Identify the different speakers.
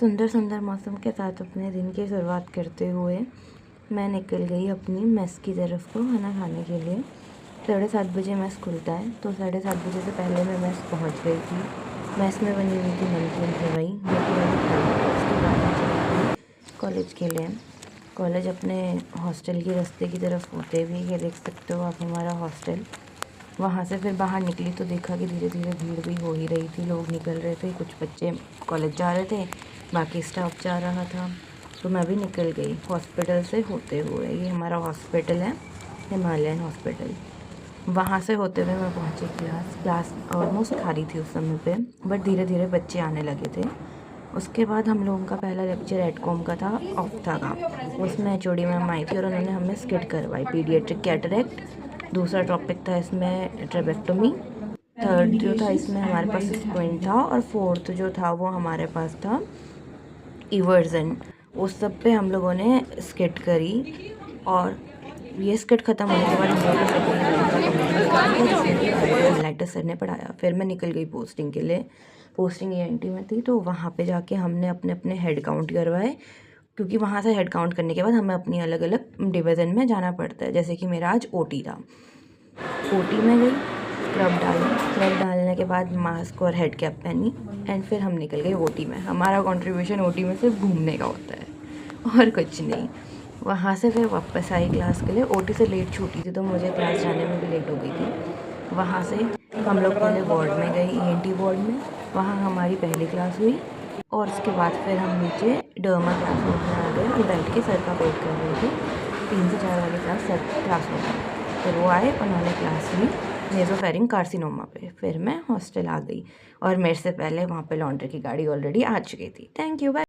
Speaker 1: सुंदर सुंदर मौसम के साथ अपने दिन की शुरुआत करते हुए मैं निकल गई अपनी मेस की तरफ को खाना खाने के लिए। 7:30 बजे मेस खुलता है, तो 7:30 बजे से पहले मैं मेस पहुंच गई थी। मेस में बनी हुई थी नमकीन सेवई, जो कि मैंने खाई। उसके बाद मैं चली गई कॉलेज के लिए। कॉलेज अपने हॉस्टल के रास्ते की तरफ होते हुए, ये देख सकते हो आप हमारा हॉस्टल। वहाँ से फिर बाहर निकली तो देखा कि धीरे धीरे भीड़ भी हो ही रही थी, लोग निकल रहे थे, कुछ बच्चे कॉलेज जा रहे थे, बाकी स्टाफ जा रहा था। तो मैं भी निकल गई हॉस्पिटल से होते हुए। ये हमारा हॉस्पिटल है, हिमालयन हॉस्पिटल। वहाँ से होते हुए मैं पहुँची क्लास ऑलमोस्ट खाली थी उस समय पे, बट धीरे धीरे बच्चे आने लगे थे। उसके बाद हम लोगों का पहला लेक्चर एडकॉम का था, ऑप्था का। उसमें एचओडी मैम आई थी और उन्होंने हमें स्किट करवाई, पीडियाट्रिक कैटरेक्ट। दूसरा टॉपिक था इसमें ट्रेबेक्टोमी। थर्ड जो था इसमें हमारे पास स्क्विंट था, और फोर्थ जो था वो हमारे पास था इवर्जन। उस सब पे हम लोगों ने स्किट करी, और ये स्किट ख़त्म होने के बाद हम लोगों को लाइटर सर ने पढ़ाया। फिर मैं निकल गई पोस्टिंग के लिए। पोस्टिंग ईएनटी में थी, तो वहाँ पे जाके हमने अपने अपने हेड काउंट करवाए, क्योंकि वहाँ से हेड काउंट करने के बाद हमें अपनी अलग अलग डिवीज़न में जाना पड़ता है। जैसे कि मेरा आज ओटी था, ओटी में गई, स्क्रब डालने के बाद मास्क और हेड कैप पहनी, एंड फिर हम निकल गए ओटी में। हमारा कंट्रीब्यूशन ओटी में सिर्फ घूमने का होता है और कुछ नहीं। वहाँ से फिर वापस आई क्लास के लिए। ओटी से लेट छूटी थी, तो मुझे क्लास जाने में भी लेट हो गई थी। वहाँ से हम लोग पहले वार्ड में गए, ईएनटी वार्ड में। वहाँ हमारी पहली क्लास हुई, और उसके बाद फिर हम नीचे डर्मा क्लासरूम में आ गए। बैठ के सर का वेट कर रहे थे, 3 से 4 वाली क्लासरूम में। फिर वो आए, उन्होंने क्लास ली नेज़ोफेरिंग कार्सिनोमा पे। फिर मैं हॉस्टल आ गई, और मेरे से पहले वहाँ पे लॉन्ड्री की गाड़ी ऑलरेडी आ चुकी थी। Thank you, bye.